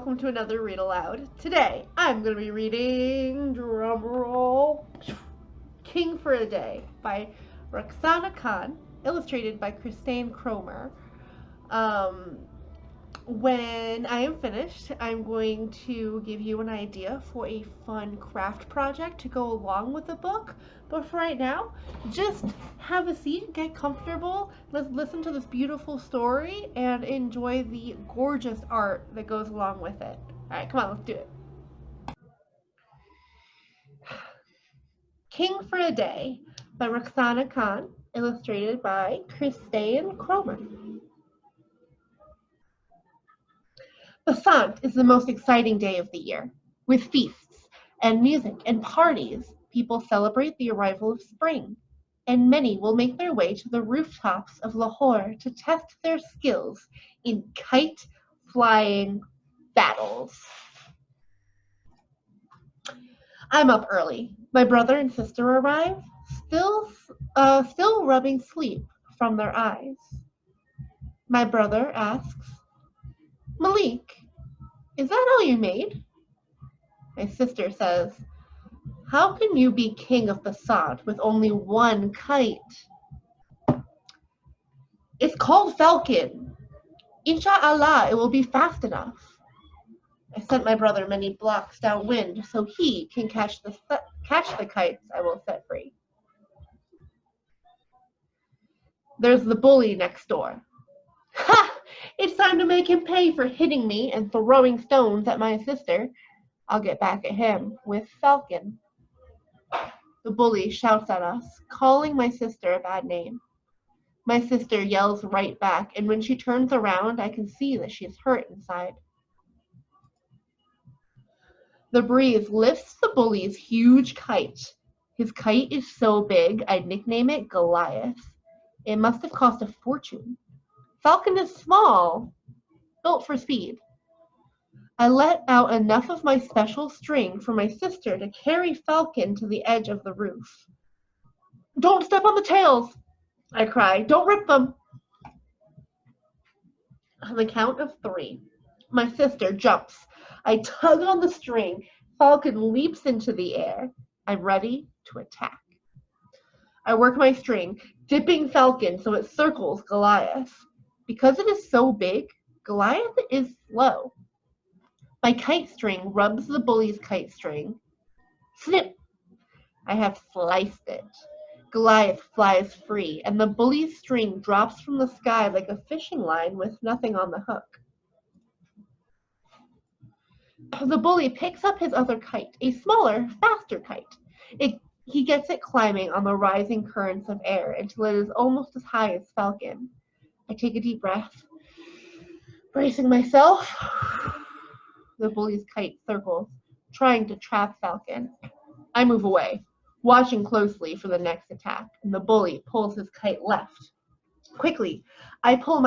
welcome to another Read Aloud. Today, I'm going to be reading, drumroll, King for a Day by Roxana Khan, illustrated by Christine Cromer. Um, when I am finished, I'm going to give you an idea for a fun craft project to go along with the book. But for right now, just have a seat, get comfortable, let's listen to this beautiful story, and enjoy the gorgeous art that goes along with it. Alright, come on, let's do it. King for a Day by Roxana Khan, illustrated by Christine Cromer. Basant is the most exciting day of the year. With feasts and music and parties, people celebrate the arrival of spring, and many will make their way to the rooftops of Lahore to test their skills in kite flying battles. I'm up early. My brother and sister arrive, still rubbing sleep from their eyes. My brother asks, "Malik, is that all you made?" My sister says, "How can you be king of Basad with only one kite?" "It's called Falcon. Insha'Allah, it will be fast enough." I sent my brother many blocks downwind so he can catch the kites I will set free. There's the bully next door. Ha! It's time to make him pay for hitting me and throwing stones at my sister. I'll get back at him with Falcon. The bully shouts at us, calling my sister a bad name. My sister yells right back, and when she turns around, I can see that she's hurt inside. The breeze lifts the bully's huge kite. His kite is so big, I'd nickname it Goliath. It must have cost a fortune. Falcon is small, built for speed. I let out enough of my special string for my sister to carry Falcon to the edge of the roof. "Don't step on the tails," I cry. "Don't rip them." On the count of 3, my sister jumps. I tug on the string. Falcon leaps into the air. I'm ready to attack. I work my string, dipping Falcon so it circles Goliath. Because it is so big, Goliath is slow. My kite string rubs the bully's kite string. Snip! I have sliced it. Goliath flies free, and the bully's string drops from the sky like a fishing line with nothing on the hook. The bully picks up his other kite, a smaller, faster kite. He gets it climbing on the rising currents of air until it is almost as high as Falcon. I take a deep breath, bracing myself. The bully's kite circles, trying to trap Falcon. I move away, watching closely for the next attack, and the bully pulls his kite left. Quickly, I pull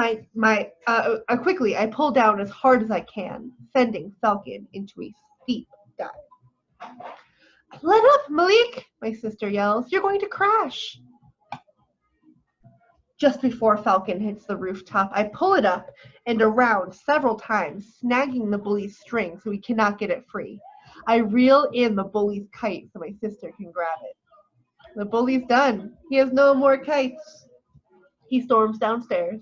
down as hard as I can, sending Falcon into a steep dive. "Let up, Malik!" my sister yells. "You're going to crash!" Just before Falcon hits the rooftop, I pull it up and around several times, snagging the bully's string so he cannot get it free. I reel in the bully's kite so my sister can grab it. The bully's done. He has no more kites. He storms downstairs.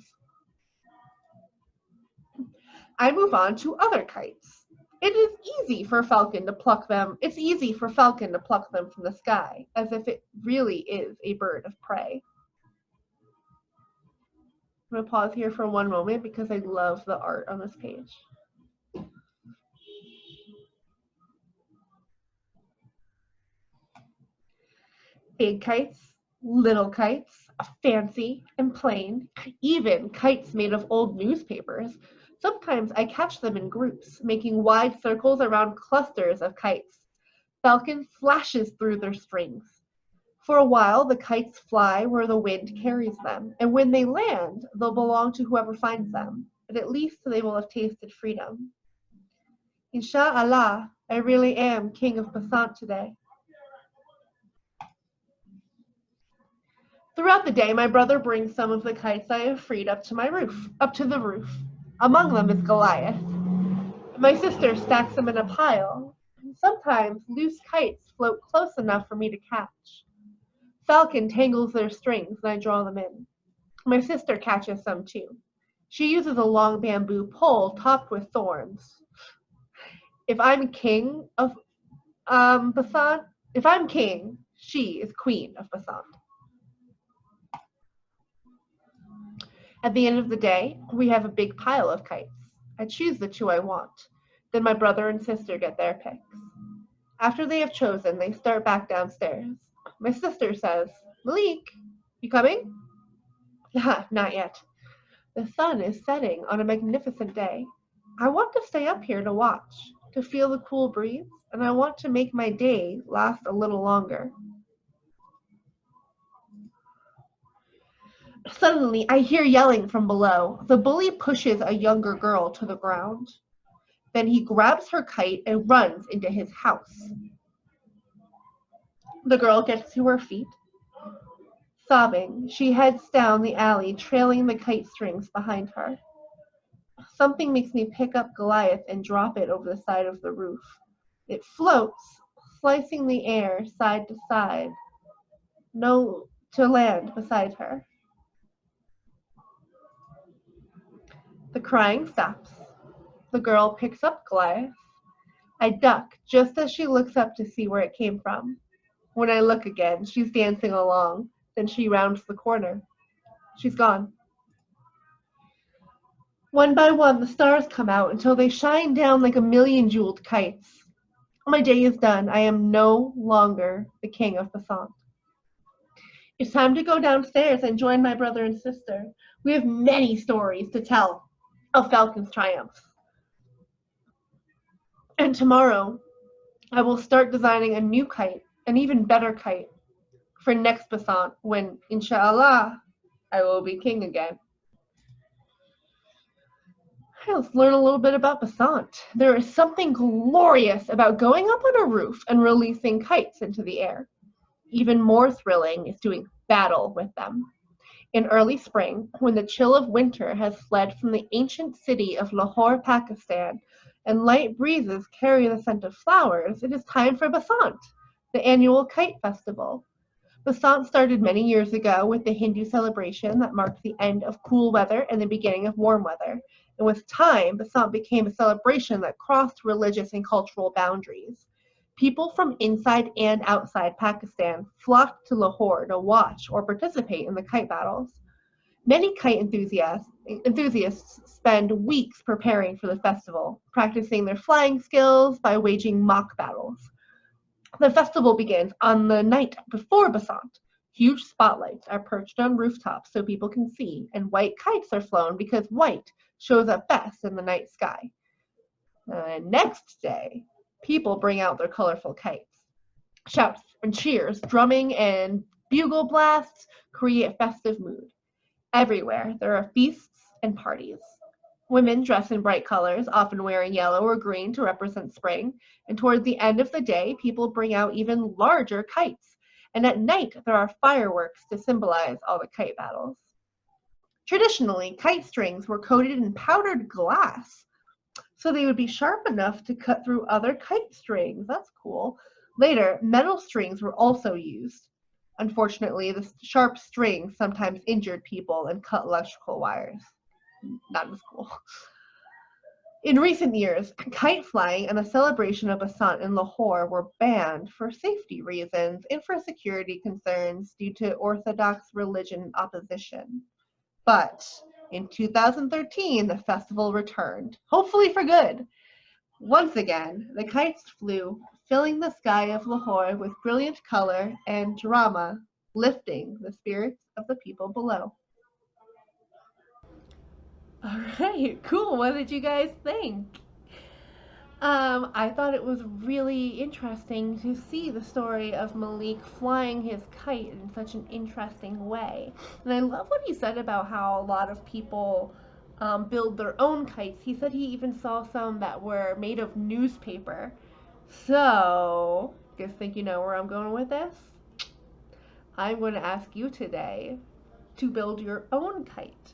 I move on to other kites. It is easy for Falcon to pluck them. It's easy for Falcon to pluck them from the sky, as if it really is a bird of prey. I'm going to pause here for one moment because I love the art on this page. Big kites, little kites, fancy and plain, even kites made of old newspapers. Sometimes I catch them in groups, making wide circles around clusters of kites. Falcon flashes through their strings. For a while, the kites fly where the wind carries them, and when they land, they'll belong to whoever finds them, but at least they will have tasted freedom. Insha'Allah, I really am king of Basant today. Throughout the day, my brother brings some of the kites I have freed up to the roof. Among them is Goliath. My sister stacks them in a pile. Sometimes loose kites float close enough for me to catch. Falcon tangles their strings and I draw them in. My sister catches some too. She uses a long bamboo pole topped with thorns. If I'm king of Basant, if I'm king, she is queen of Basant. At the end of the day, we have a big pile of kites. I choose the two I want. Then my brother and sister get their picks. After they have chosen, they start back downstairs. My sister says, Malik, you coming? Not yet. The sun is setting on a magnificent day. I want to stay up here to watch, to feel the cool breeze, and I want to make my day last a little longer. Suddenly, I hear yelling from below. The bully pushes a younger girl to the ground. Then he grabs her kite and runs into his house. The girl gets to her feet. Sobbing, she heads down the alley, trailing the kite strings behind her. Something makes me pick up Goliath and drop it over the side of the roof. It floats, slicing the air side to side, no to land beside her. The crying stops. The girl picks up Goliath. I duck just as she looks up to see where it came from. When I look again, she's dancing along. Then she rounds the corner. She's gone. One by one, the stars come out until they shine down like a million jeweled kites. My day is done. I am no longer the king of Basant. It's time to go downstairs and join my brother and sister. We have many stories to tell of Falcon's triumphs. And tomorrow, I will start designing a new kite, an even better kite, for next Basant when, inshallah, I will be king again. Let's learn a little bit about Basant. There is something glorious about going up on a roof and releasing kites into the air. Even more thrilling is doing battle with them. In early spring, when the chill of winter has fled from the ancient city of Lahore, Pakistan, and light breezes carry the scent of flowers, it is time for Basant, the annual kite festival. Basant started many years ago with the Hindu celebration that marked the end of cool weather and the beginning of warm weather. And with time, Basant became a celebration that crossed religious and cultural boundaries. People from inside and outside Pakistan flocked to Lahore to watch or participate in the kite battles. Many kite enthusiasts spend weeks preparing for the festival, practicing their flying skills by waging mock battles. The festival begins on the night before Basant. Huge spotlights are perched on rooftops so people can see, and white kites are flown because white shows up best in the night sky. Next day, people bring out their colorful kites. Shouts and cheers, drumming and bugle blasts create festive mood. Everywhere, there are feasts and parties. Women dress in bright colors, often wearing yellow or green to represent spring, and toward the end of the day, people bring out even larger kites. And at night, there are fireworks to symbolize all the kite battles. Traditionally, kite strings were coated in powdered glass, so they would be sharp enough to cut through other kite strings. That's cool. Later, metal strings were also used. Unfortunately, the sharp strings sometimes injured people and cut electrical wires. Not as cool. In recent years, kite flying and the celebration of Basant in Lahore were banned for safety reasons and for security concerns due to Orthodox religion opposition. But in 2013, the festival returned, hopefully for good. Once again, the kites flew, filling the sky of Lahore with brilliant color and drama, lifting the spirits of the people below. All right, cool. What did you guys think? I thought it was really interesting to see the story of Malik flying his kite in such an interesting way. And I love what he said about how a lot of people build their own kites. He said he even saw some that were made of newspaper. So, guys think you know where I'm going with this? I'm going to ask you today to build your own kite.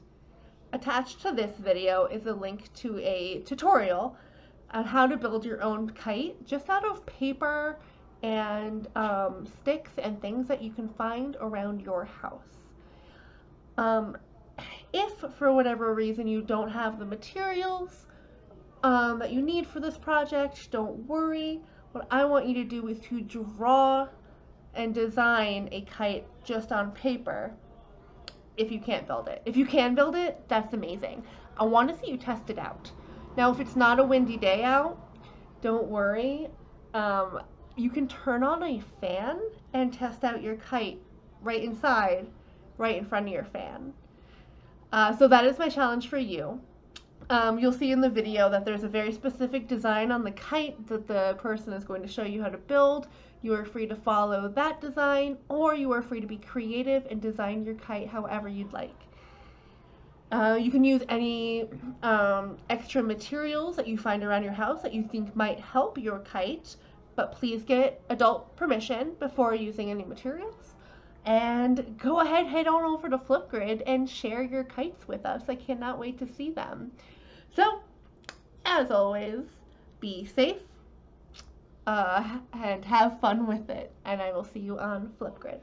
Attached to this video is a link to a tutorial on how to build your own kite just out of paper and sticks and things that you can find around your house. Um, if for whatever reason you don't have the materials that you need for this project, don't worry. What I want you to do is to draw and design a kite just on paper if you can't build it. If you can build it, that's amazing. I want to see you test it out. Now, if it's not a windy day out, don't worry. You can turn on a fan and test out your kite right inside, right in front of your fan. So that is my challenge for you. You'll see in the video that there's a very specific design on the kite that the person is going to show you how to build. You are free to follow that design, or you are free to be creative and design your kite however you'd like. You can use any extra materials that you find around your house that you think might help your kite, but please get adult permission before using any materials. And go ahead, head on over to Flipgrid and share your kites with us. I cannot wait to see them. So, as always, be safe and have fun with it. And I will see you on Flipgrid.